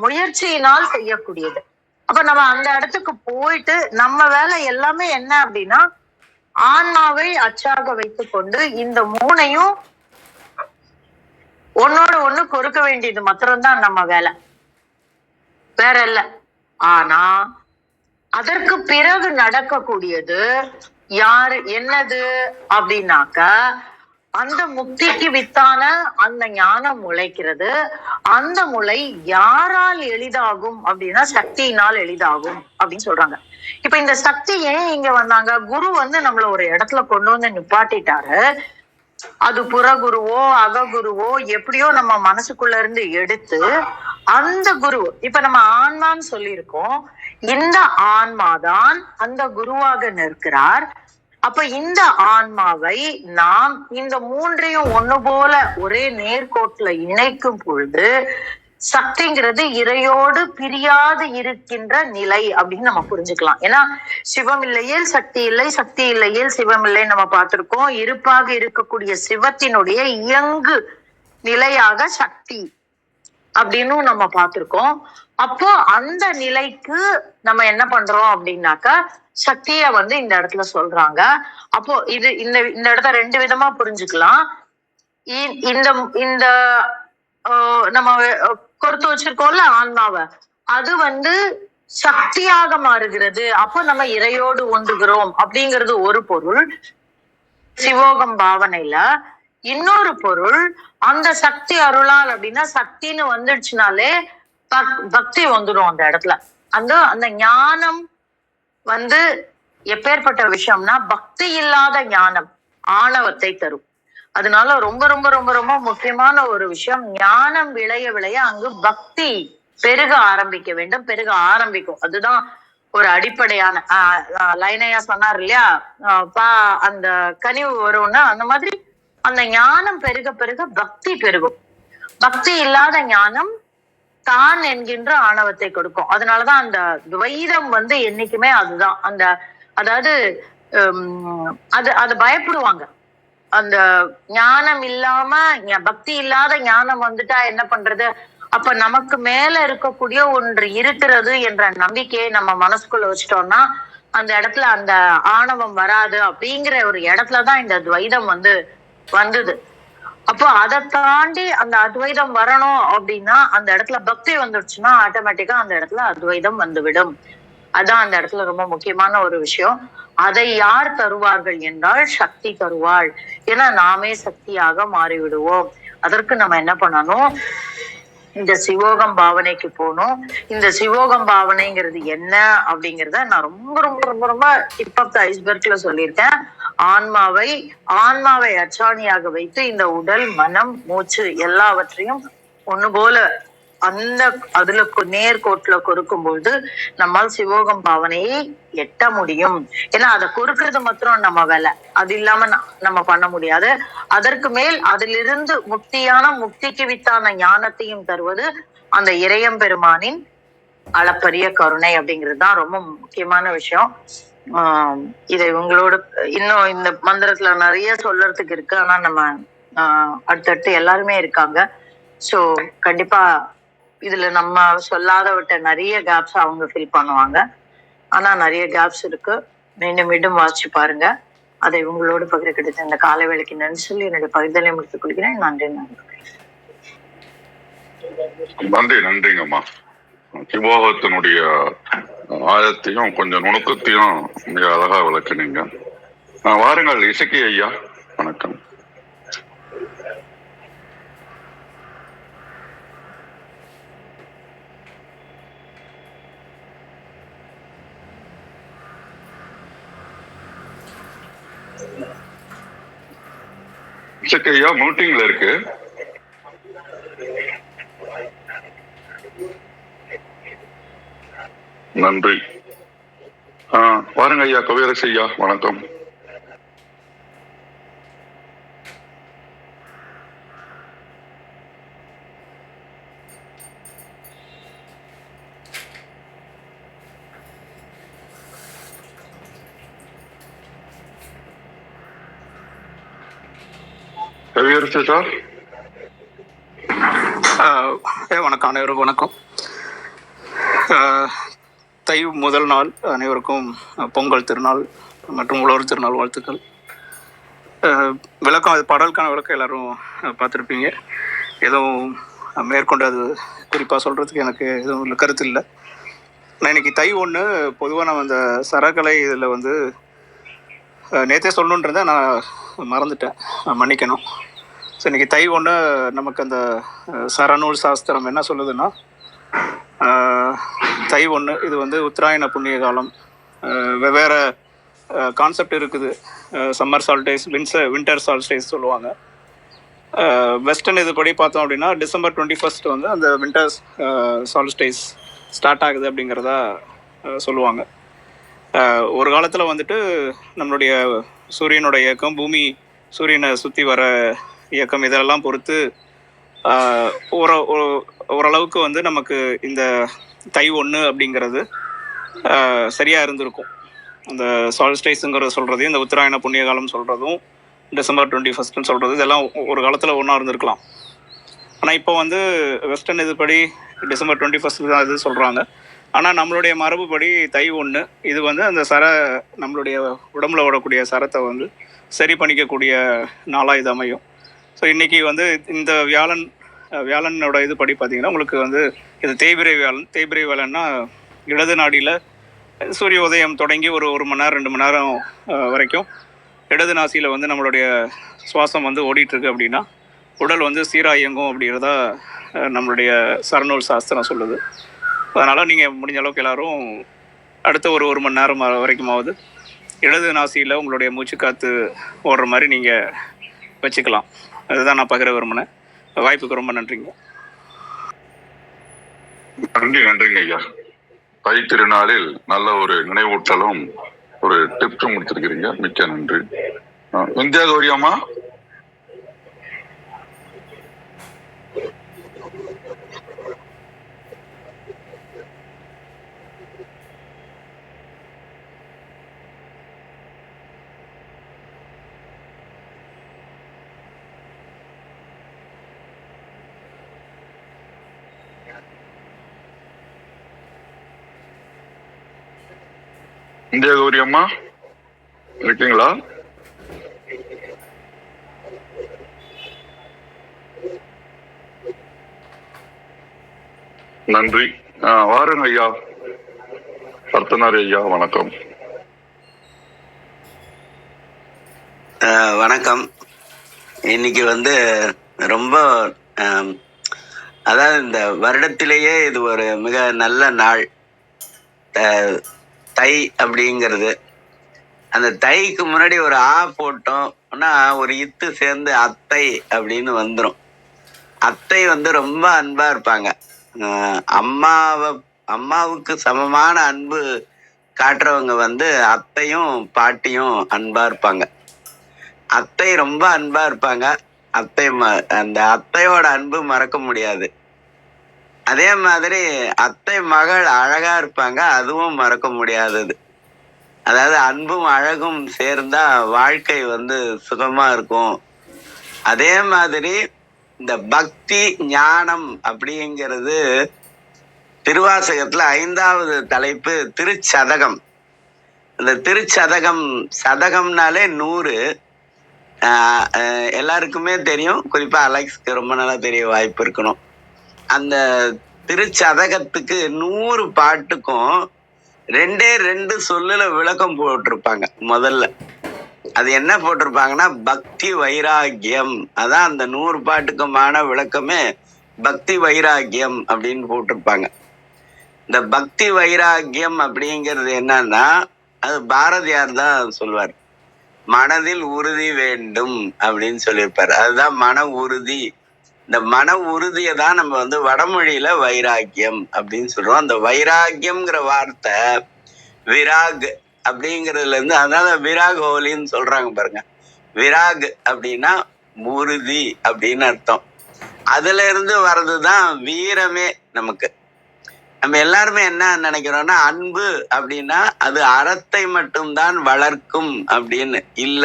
முயற்சியினால் செய்யக்கூடியது. அப்ப நம்ம அந்த இடத்துக்கு போயிட்டு நம்ம வேலை எல்லாமே என்ன அப்படின்னா, ஆன்மாவை அச்சாக வைத்து கொண்டு இந்த 3ஐயும் ஒன்னோட ஒண்ணு கொடுக்க வேண்டியது மாத்திரம்தான் நம்ம வேலை, வேற இல்ல. ஆனா அதற்கு பிறகு நடக்கக்கூடியது என்னது அப்படின்னாக்கா, அந்த முக்திக்கு வித்தான அந்த ஞானம் முளைக்கிறது. அந்த முளை யாரால் எளிதாகும் அப்படின்னா சக்தியினால் எளிதாகும் அப்படின்னு சொல்றாங்க. இப்ப இந்த சக்தி ஏன் இங்க வந்தாங்க? குரு நம்மள ஒரு இடத்துல கொண்டு நிப்பாட்டிட்டாரு. அது புறகுருவோ அககுருவோ எப்படியோ நம்ம மனசுக்குள்ள இருந்து எடுத்து அந்த குரு, இப்ப நம்ம ஆன்மான்னு சொல்லியிருக்கோம், இந்த ஆன்மாதான் அந்த குருவாக நிற்கிறார். அப்ப இந்த ஆன்மாவை நாம் இந்த 3ஐயும் ஒண்ணு போல ஒரே நேர்கோட்டுல இணைக்கும் பொழுது சக்திங்கிறது இறையோடு பிரியாது இருக்கின்ற நிலை அப்படின்னு நம்ம புரிஞ்சுக்கலாம். ஏன்னா சிவம் இல்லையேல் சக்தி இல்லை, சக்தி இல்லையேல் சிவம் இல்லை நம்ம பார்த்திருக்கோம். இருப்பாக இருக்கக்கூடிய சிவத்தினுடைய இயங்கு நிலையாக சக்தி அப்படின்னு நம்ம பார்த்திருக்கோம். அப்போ அந்த நிலைக்கு நம்ம என்ன பண்றோம் அப்படின்னாக்கா சக்திய இந்த இடத்துல சொல்றாங்க. அப்போ இது இந்த இந்த இடத்த ரெண்டு விதமா புரிஞ்சுக்கலாம். இந்த இந்த நம்ம கொடுத்து வச்சிருக்கோம்ல ஆன்மாவை, அது சக்தியாக மாறுகிறது. அப்போ நம்ம இறையோடு ஒன்றுகிறோம் அப்படிங்கிறது ஒரு பொருள் சிவோகம் பாவனையில. இன்னொரு பொருள் அந்த சக்தி அருளால் அப்படின்னா சக்தின்னு வந்துடுச்சுனாலே பக்தி வந்துடும் அந்த இடத்துல. அந்த ஞானம் எப்பேற்பட்ட விஷயம்னா பக்தி இல்லாத ஞானம் ஆணவத்தை தரும். அதனால ரொம்ப ரொம்ப ரொம்ப ரொம்ப முக்கியமான ஒரு விஷயம், ஞானம் விளைய விளைய அங்கு பக்தி பெருக ஆரம்பிக்க வேண்டும், பெருக ஆரம்பிக்கும். அதுதான் ஒரு அடிப்படையான லைனையா சொன்னார் இல்லையா, அந்த கனிவு வரும்னா அந்த மாதிரி அந்த ஞானம் பெருக பெருக பக்தி பெருகும். பக்தி இல்லாத ஞானம் தான் என்கின்ற ஆணவத்தை கொடுக்கும். அதனாலதான் அந்த துவைதம் என்னைக்குமே அதுதான். அதாவது அது பயப்படுவாங்க. அந்த ஞானம் இல்லாம பக்தி இல்லாத ஞானம் வந்துட்டா என்ன பண்றது, அப்ப நமக்கு மேல இருக்கக்கூடிய ஒன்று இருக்கிறது என்ற நம்பிக்கையை நம்ம மனசுக்குள்ள வச்சுட்டோம்னா அந்த இடத்துல அந்த ஆணவம் வராது. அப்படிங்கிற ஒரு இடத்துலதான் இந்த துவைதம் வந்தது. அப்போ அதை தாண்டி அந்த அத்வைதம் வரணும் அப்படின்னா அந்த இடத்துல பக்தி வந்துடுச்சுன்னா ஆட்டோமேட்டிக்கா அந்த இடத்துல அத்வைதம் வந்துவிடும். அதான் அந்த இடத்துல ரொம்ப முக்கியமான ஒரு விஷயம். அதை யார் தருவார்கள் என்றால் சக்தி தருவாள். ஏன்னா நாமே சக்தியாக மாறிவிடுவோம். அதற்கு நம்ம என்ன பண்ணணும், இந்த சிவோகம் பாவனைக்கு போகணும். இந்த சிவோகம் பாவனைங்கிறது என்ன அப்படிங்கிறத நான் ரொம்ப ரொம்ப ரொம்ப ரொம்ப டிப் ஆஃப் த ஐஸ்பர்க்ல சொல்லியிருக்கேன். ஆன்மாவை அச்சாணியாக வைத்து இந்த உடல் மனம் மூச்சு எல்லாவற்றையும் ஒண்ணு போல அதுல நேர்கோட்டுல கொடுக்கும்போது நம்மால் சிவோகம் பாவனையை எட்ட முடியும். ஏன்னா அதை கொடுக்கறது மாத்திரம் நம்ம வேலை, அது இல்லாம நம்ம பண்ண முடியாது. அதற்கு மேல் அதிலிருந்து முக்திக்கு வித்தான ஞானத்தையும் தருவது அந்த இறையம் பெருமானின் அளப்பரிய கருணை அப்படிங்கிறது தான் ரொம்ப முக்கியமான விஷயம். இதை உங்களோட இன்னும் இந்த மந்திரத்துல நிறைய சொல்றதுக்கு இருக்கு. ஆனா நம்ம அடுத்தடுத்து எல்லாருமே இருக்காங்க. சோ கண்டிப்பா இதுல நம்ம சொல்லாத விட்ட நிறைய கேப்ஸ் அவங்க ஃபில் பண்ணுவாங்க. ஆனா நிறைய கேப்ஸ் இருக்கு. மீண்டும் மீண்டும் வாசிச்சு பாருங்க. அதை உங்களோடு பகிர கிடைத்த இந்த காலை வேளைக்கு நன்றி சொல்லி என்னுடைய பகிர்தலை முடித்துக் கொள்கிறேன். நன்றி. நன்றிங்கம்மா. சிவோகத்தினுடைய ஆழத்தையும் கொஞ்சம் நுணுக்கத்தையும் மிக அழகா விளக்குனீங்க. வாருங்கள் இசக்கி ஐயா, வணக்கம். இசக்கி ஐயா மீட்டிங்ல இருக்கு. நன்றி. வாருங்க ஐயா கவியரசு ஐயா, வணக்கம். கவியரசு சார். வணக்கம், அனைவருக்கும் வணக்கம். தை முதல் நாள் அனைவருக்கும் பொங்கல் திருநாள் மற்றும் உழவர் திருநாள் வாழ்த்துக்கள். விளக்கம், அது பாடலுக்கான விளக்கம் எல்லாரும் பார்த்துருப்பீங்க. எதுவும் மேற்கொண்டு அது குறிப்பாக சொல்கிறதுக்கு எனக்கு எதுவும் கருத்து இல்லை. நான் இன்னைக்கு தை 1 பொதுவாக நம்ம அந்த சரகலை இதில் நேற்றே சொல்லணுன்றதை நான் மறந்துட்டேன், மன்னிக்கணும். ஸோ இன்றைக்கி தை 1 நமக்கு அந்த சரநூல் சாஸ்திரம் என்ன சொல்லுதுன்னா, தை 1 இது உத்தராயண புண்ணிய காலம். வெவ்வேறு கான்செப்ட் இருக்குது. சம்மர் சால்டேஸ், வின்டர் சால்டேஸ் சொல்லுவாங்க. வெஸ்டர்ன் இதுபடி பார்த்தோம் அப்படின்னா டிசம்பர் 21 அந்த வின்டர் சால்டேஸ் ஸ்டார்ட் ஆகுது அப்படிங்கிறதா சொல்லுவாங்க. ஒரு காலத்தில் நம்மளுடைய சூரியனோட இயக்கம், பூமி சூரியனை சுற்றி வர இயக்கம், இதெல்லாம் பொறுத்து ஓரளவுக்கு வந்து நமக்கு இந்த தை 1 அப்படிங்கிறது சரியாக இருந்திருக்கும். அந்த சால்ஸ்டைஸுங்கிறத சொல்கிறதையும் இந்த உத்தராயண புண்ணிய காலம் சொல்கிறதும் December 21 சொல்கிறது இதெல்லாம் ஒரு காலத்தில் ஒன்றா இருந்திருக்கலாம். ஆனால் இப்போ வந்து வெஸ்டர்ன் இதுபடி December 21 தான் இது சொல்கிறாங்க. ஆனால் நம்மளுடைய மரபுப்படி தை 1 இது வந்து அந்த நம்மளுடைய உடம்புல ஓடக்கூடிய சரத்தை வந்து சரி பண்ணிக்கக்கூடிய நாளாக இது அமையும். ஸோ இன்றைக்கி வந்து இந்த வியாழனோட இது படி பார்த்திங்கன்னா உங்களுக்கு வந்து இது தேய்பிரை வியாழன்னா இடது நாடியில் சூரிய உதயம் தொடங்கி ஒரு மணி நேரம் 2 மணி நேரம் வரைக்கும் இடது நாசியில் வந்து நம்மளுடைய சுவாசம் வந்து ஓடிட்டுருக்கு அப்படின்னா உடல் வந்து சீராக இயங்கும் அப்படிங்கிறதா நம்மளுடைய சரநூல் சாஸ்திரம் சொல்லுது. அதனால் நீங்கள் முடிஞ்ச அளவுக்கு எல்லோரும் அடுத்த ஒரு மணி நேரம் வரைக்குமாவது இடது நாசியில் உங்களுடைய மூச்சு காற்று ஓடுற மாதிரி நீங்கள் வச்சுக்கலாம். அதுதான் நான் பகிர விரும்பினேன். வாய்ப்புக்கு ரொம்ப நன்றிங்க. நன்றிங்க ஐயா. தை திருநாளில் நல்ல ஒரு நினைவூட்டலும் ஒரு டிப்ஸும் கொடுத்துருக்கிறீங்க. மிக்க நன்றி. விந்தியா கௌரி அம்மா. இந்தியா கௌரி அம்மா இருக்கீங்களா? நன்றி. வாருங்க ஐயா. அர்த்தனாரி ஐயா வணக்கம். வணக்கம். இன்னைக்கு வந்து ரொம்ப அதாவது இந்த வருடத்திலேயே இது ஒரு மிக நல்ல நாள். தை அப்படிங்கிறது அந்த தைக்கு முன்னாடி ஒரு போட்டோம்னா ஒரு இத்து சேர்ந்து அத்தை அப்படின்னு வந்துடும். அத்தை வந்து ரொம்ப அன்பா இருப்பாங்க. அம்மாவுக்கு சமமான அன்பு காட்டுறவங்க வந்து அத்தையும் பாட்டியும் அன்பா இருப்பாங்க. அத்தை ரொம்ப அன்பா இருப்பாங்க. அந்த அத்தையோட அன்பு மறக்க முடியாது. அதே மாதிரி அத்தை மகள் அழகா இருப்பாங்க, அதுவும் மறக்க முடியாதது. அதாவது அன்பும் அழகும் சேர்ந்தா வாழ்க்கை வந்து சுகமா இருக்கும். அதே மாதிரி இந்த பக்தி ஞானம் அப்படிங்கிறது திருவாசகத்துல 5வது தலைப்பு திருச்சதகம். இந்த திருச்சதகம், சதகம்னாலே 100. எல்லாருக்குமே தெரியும், குறிப்பா அலெக்ஸ்க்கு ரொம்ப நல்லா தெரிய வாய்ப்பு இருக்கணும். அந்த திருச்சதகத்துக்கு 100 பாட்டுக்கும் 2 சொல்லுல விளக்கம் போட்டிருப்பாங்க. முதல்ல அது என்ன போட்டிருப்பாங்கன்னா பக்தி வைராகியம். அதான் அந்த 100 பாட்டுக்குமான விளக்கமே பக்தி வைராகியம் அப்படின்னு போட்டிருப்பாங்க. இந்த பக்தி வைராகியம் அப்படிங்கிறது என்னன்னா அது பாரதியார் தான் சொல்வார். மனதில் உறுதி வேண்டும் அப்படின்னு சொல்லியிருப்பாரு. அதுதான் மன உறுதி. இந்த மன உறுதியை தான் நம்ம வந்து வடமொழியில வைராக்கியம் அப்படின்னு சொல்றோம். அந்த வைராக்கியம்ங்கிற வார்த்தை விராக் அப்படிங்கிறதுல இருந்து, அதனால விராக் ஹோலின்னு சொல்றாங்க பாருங்க. விராக் அப்படின்னா உறுதி அப்படின்னு அர்த்தம். அதுல இருந்து வர்றதுதான் வீரமே. நமக்கு நம்ம எல்லாருமே என்ன நினைக்கிறோம்னா அன்பு அப்படின்னா அது அறத்தை மட்டும்தான் வளர்க்கும் அப்படின்னு இல்ல,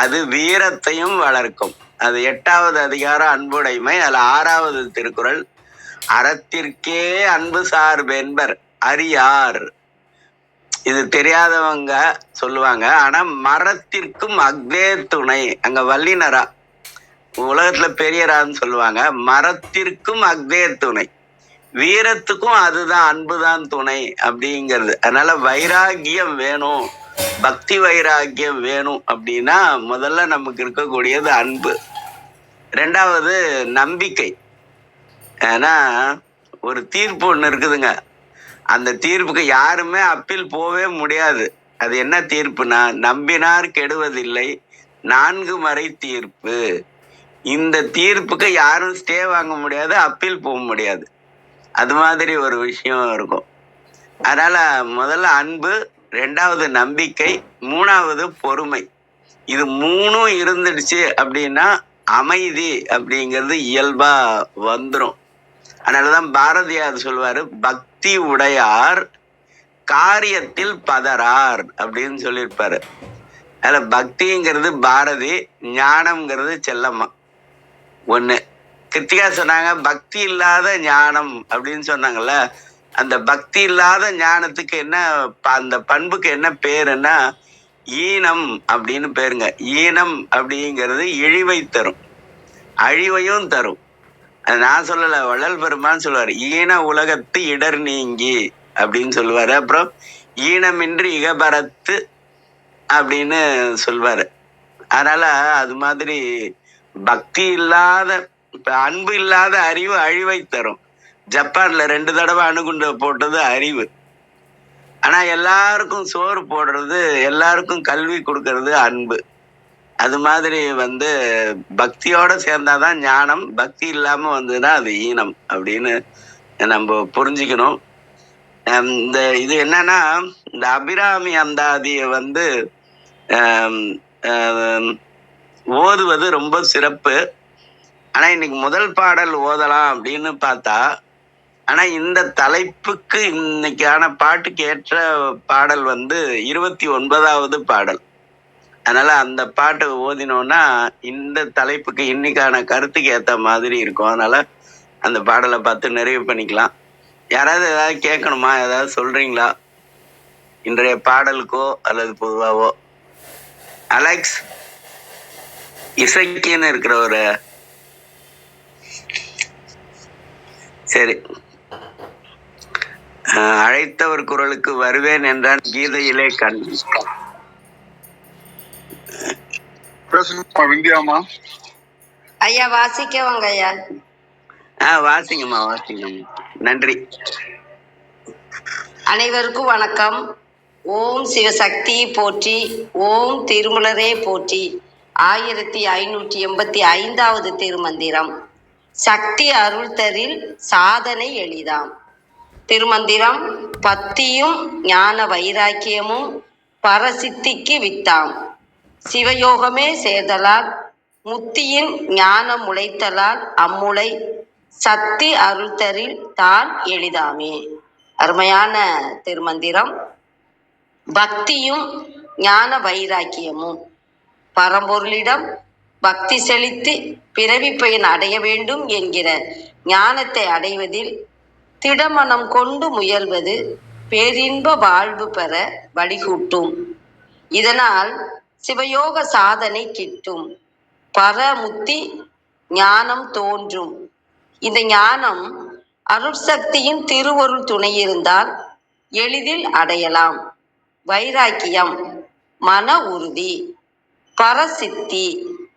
அது வீரத்தையும் வளர்க்கும். அது 8வது அதிகாரம் அன்புடைமை. அதுல 6வது திருக்குறள் அறத்திற்கே அன்பு சார்பென்பர் அறியார். இது தெரியாதவங்க சொல்லுவாங்க. ஆனா மரத்திற்கும் அக்தே துணை. அங்க வல்லினரா உலகத்துல பெரியரான்னு சொல்லுவாங்க. மரத்திற்கும் அக்தே துணை, வீரத்துக்கும் அதுதான் அன்புதான் துணை அப்படிங்கிறது. அதனால வைராகியம் வேணும், பக்தி வைராகியம் வேணும் அப்படின்னா முதல்ல நமக்கு இருக்கக்கூடியது அன்பு. 2வது நம்பிக்கை. ஏன்னா ஒரு தீர்ப்பு ஒண்ணு இருக்குதுங்க. அந்த தீர்ப்புக்கு யாருமே அப்பீல் போவே முடியாது. அது என்ன தீர்ப்புனா நம்பினார் கெடுவதில்லை 4 மறை தீர்ப்பு. இந்த தீர்ப்புக்கு யாரும் ஸ்டே வாங்க முடியாது, அப்பீல் போக முடியாது. அது மாதிரி ஒரு விஷயம் இருக்கும். அதனால முதல்ல அன்பு, 2வது நம்பிக்கை, 3வது பொறுமை. இது 3ம் இருந்துடுச்சு அப்படின்னா அமைதி அப்படிங்கிறது இயல்பா வந்துடும். அதனாலதான் பாரதியார் சொல்லுவாரு, பக்தி உடையார் காரியத்தில் பதறார் அப்படின்னு சொல்லியிருப்பாரு. அதுல பக்திங்கிறது பாரதி, ஞானம்ங்கிறது செல்லம்மா. ஒண்ணு கிருத்திகா சொன்னாங்க, பக்தி இல்லாத ஞானம் அப்படின்னு சொன்னாங்கல்ல. அந்த பக்தி இல்லாத ஞானத்துக்கு என்ன, அந்த பண்புக்கு என்ன பேருன்னா ஈனம் அப்படின்னு பேருங்க. ஈனம் அப்படிங்கிறது இழிவை தரும், அழிவையும் தரும். அது நான் சொல்லல, வள்ளல் பெருமான் சொல்லுவாரு, ஈன உலகத்து இடர் நீங்கி அப்படின்னு சொல்லுவாரு. அப்புறம் ஈனமின்றி இகபரத்து அப்படின்னு சொல்வாரு. அதனால அது மாதிரி பக்தி இல்லாத, இப்ப அன்பு இல்லாத அறிவு அழிவை தரும். ஜப்பான்ல 2 தடவை அணுகுண்டு போட்டது அறிவு. ஆனா எல்லாருக்கும் சோறு போடுறது, எல்லாருக்கும் கல்வி கொடுக்கறது அன்பு. அது மாதிரி பக்தியோட சேர்ந்தாதான் ஞானம், பக்தி இல்லாம வந்ததுன்னா அது ஈனம் அப்படின்னு நம்ம புரிஞ்சுக்கணும். இந்த இது என்னன்னா, இந்த அபிராமி அந்தாதியை ஓதுவது ரொம்ப சிறப்பு. ஆனா இன்னைக்கு முதல் பாடல் ஓதலாம் அப்படின்னு பார்த்தா, ஆனா இந்த தலைப்புக்கு இன்னைக்கான பாட்டுக்கு ஏற்ற பாடல் 29வது பாடல். அதனால அந்த பாட்டை ஓதினோம்னா இந்த தலைப்புக்கு இன்னைக்கான கருத்துக்கு ஏத்த மாதிரி இருக்கும். அதனால அந்த பாடலை பார்த்து நிறைவு பண்ணிக்கலாம். யாராவது ஏதாவது கேட்கணுமா? ஏதாவது சொல்றீங்களா இன்றைய பாடலுக்கோ அல்லது பொதுவாவோ? அலெக்ஸ், இசைக்குன்னு இருக்கிற ஒரு சரி. அழைத்தவர் குரலுக்கு வருவேன் என்றான் கீதையிலே கண். விந்தியாமா ஐயா வாசிக்கவங்க ஐயா. வாசிங்கம்மா, வாசிங்கம்மா. நன்றி. அனைவருக்கும் வணக்கம். ஓம் சிவசக்தி போற்றி, ஓம் திருமலரே போற்றி. 1585வது திருமந்திரம். சக்தி அருள் தரில் சாதனை எளிதாம். திருமந்திரம். பக்தியும் ஞான வைராக்கியமும் பரசித்திக்கு வித்தாம். சிவயோகமே சேர்தலால் முத்தியின் ஞானம் உழைத்தலால் அம்முளை சக்தி அருள்தரில் தான் எளிதாமே. அருமையான திருமந்திரம். பக்தியும் ஞான வைராக்கியமும், பரம்பொருளிடம் பக்தி செலுத்தி பிறவி பயன் அடைய வேண்டும் என்கிற ஞானத்தை அடைவதில் திடமனம் கொண்டு முயல்வது பேரின்ப வாழ்வு பெற வழிகூட்டும். இதனால் சிவயோக சாதனை கிட்டும், பரமுத்தி ஞானம் தோன்றும். இந்த ஞானம் அருட்சக்தியின் திருவருள் துணையிருந்தால் எளிதில் அடையலாம். வைராக்கியம் மன உறுதி, பரசித்தி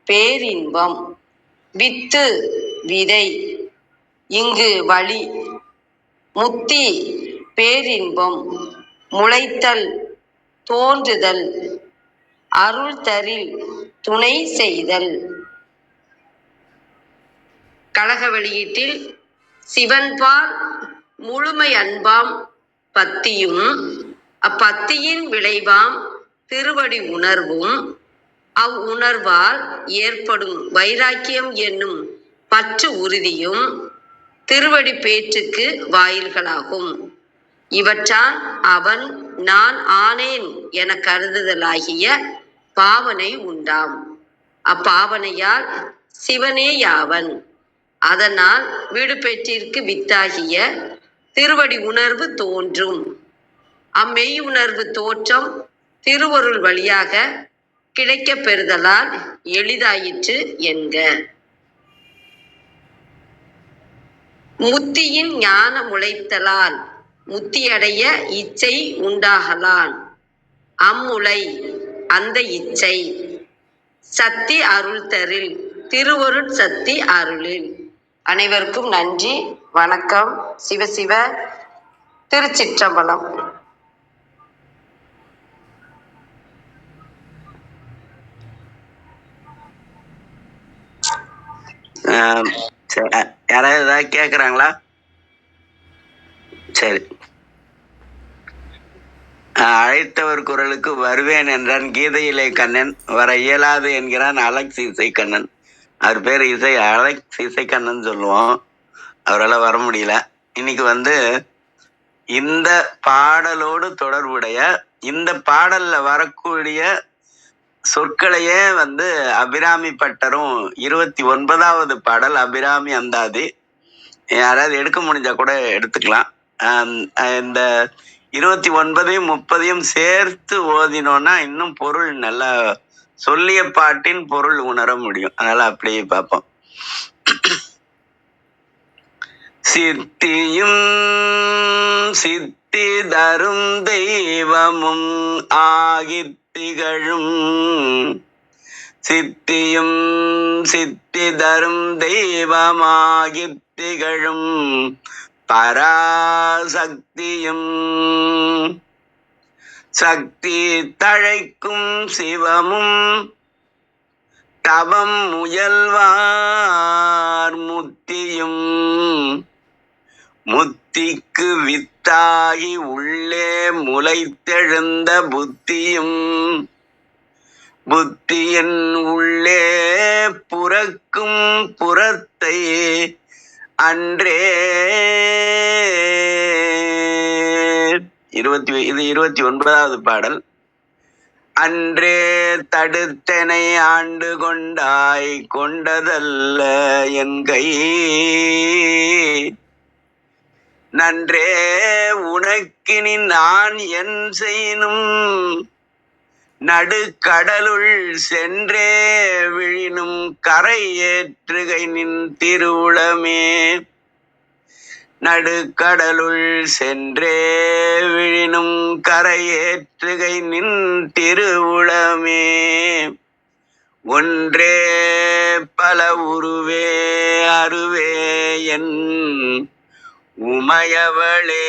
பேரின்பம், வித்து விதை, இங்கு வழி, முத்தி பேரின்பம், முளைத்தல் தோன்றுதல், அருள் தரில் துணை செய்தல். கழக வெளியீட்டில் சிவன்பால் முழுமை அன்பாம் பத்தியும் அப்பத்தியின் விளைவாம் திருவடி உணர்வும் அவ்வுணர்வால் ஏற்படும் வைராக்கியம் என்னும் பற்று உறுதியும் திருவடி பேற்றுக்கு வாயில்களாகும். இவற்றால் அவன் நான் ஆனேன் என கருதுதலாகிய பாவனை உண்டாம். அப்பாவனையால் சிவனே யாவன். அதனால் வீடு பெற்றிற்கு வித்தாகிய திருவடி உணர்வு தோன்றும். அம்மெய் உணர்வு தோற்றம் திருவருள் வழியாக கிடைக்க பெறுதலால் எளிதாயிற்று என்க. முத்தியின் ஞான முளைத்தலால் முத்தியடைய இச்சை உண்டாகலான். அம்முளை அந்த இச்சை சக்தி அருள் தரில் திருவருட் சக்தி அருளில். அனைவருக்கும் நன்றி, வணக்கம். சிவசிவ. திருச்சிற்றம்பலம். யாராவது ஏதாவது கேக்குறாங்களா? சரி. அழைத்தவர் குரலுக்கு வருவேன் என்றான் கீதையிலே கண்ணன், வர இயலாது என்கிறான் அலெக்ஸ் இசை கண்ணன். அவர் பேர் அலெக்ஸ் இசைக்கண்ணன் சொல்லுவோம். அவரால் வர முடியல. இன்னைக்கு இந்த பாடலோடு தொடர்புடைய இந்த பாடல்ல வரக்கூடிய சொற்களையே அபிராமி பட்டரும் 29வது பாடல் அபிராமி அந்தாதி, யாராவது எடுக்க முடிஞ்சா கூட எடுத்துக்கலாம். இந்த 29ஐயும் 30ஐயும் சேர்த்து ஓதினோம்னா இன்னும் பொருள் நல்லா சொல்லிய பாட்டின் பொருள் உணர முடியும். அதனால அப்படியே பார்ப்போம். சித்தியும் சித்தி தரும் தெய்வமும் ஆகித் திகழும், சித்தியும் சித்தி தரும் தெய்வமாகித் திகழும் பராசக்தியும், சக்தி தழைக்கும் சிவமும் தவம் முயல்வார் முத்தியும், முத்திக்கு வித்தாகி உள்ளே முளைத்தெழுந்த புத்தியும், புத்தியின் உள்ளே புறக்கும் புறத்தை அன்றே. இது 29வது பாடல். அன்றே தடுத்தனை ஆண்டு கொண்டாய் கொண்டதல்ல என் கை, நன்றே உனக்கினி நான் என் செய்யினும், நடுக்கடலுள் சென்றே விழினும் கரை ஏற்றுகை நின் திருவுளமே, நடுக்கடலுள் சென்றே விழினும் கரை ஏற்றுகை நின் திருவுளமே, ஒன்றே பல உருவே அருவே என் உமையவளே.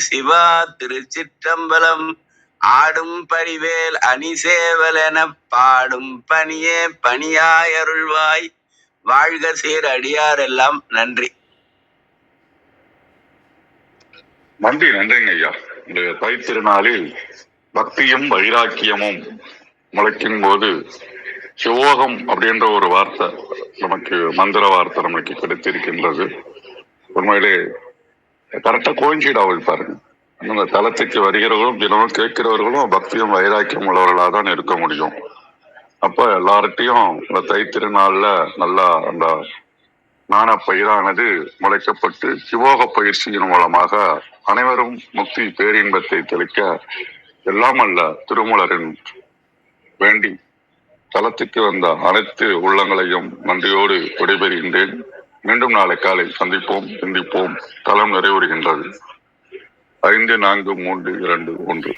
சிவா திருச்சிற்றம்பலம். ஆடும் பரிவேல் அணிசேவல் எனப் பாடும் பணியே பணியாய் அருள்வாய். வாழ்க சீர் அடியாரெல்லாம். நன்றி. நன்றிங்க ஐயா. இந்த தைத்திருநாளில் பக்தியும் வைராக்கியமும் முளைக்கும் போது சிவோகம் அப்படின்ற ஒரு வார்த்தை நமக்கு, மந்திர வார்த்தை நமக்கு கிடைத்திருக்கின்றது. உண்மையிலே கரெக்டா கோயின்சைட் ஆகுது பாருங்க. அந்த தளத்துக்கு வருகிறவர்களும் தினமும் கேட்கிறவர்களும் பக்தியும் வைராக்கியம் உள்ளவர்களாக தான் இருக்க முடியும். அப்ப எல்லார்ட்டையும் இந்த தைத்திருநாள்ல நல்லா அந்த ஞான பயிரானது முளைக்கப்பட்டு சிவோக பயிற்சியின் மூலமாக அனைவரும் முக்தி பேரின்பத்தை தெளிக்க எல்லாம் அல்ல திருமூலரின் வேண்டி தலத்துக்கு வந்த அனைத்து உள்ளங்களையும் நன்றியோடு விடைபெறுகின்றேன். மீண்டும் நாளை காலை சந்திப்போம், சிந்திப்போம். தலம் நிறைவுறுகின்றது. 5, 4, 3, 2, 1.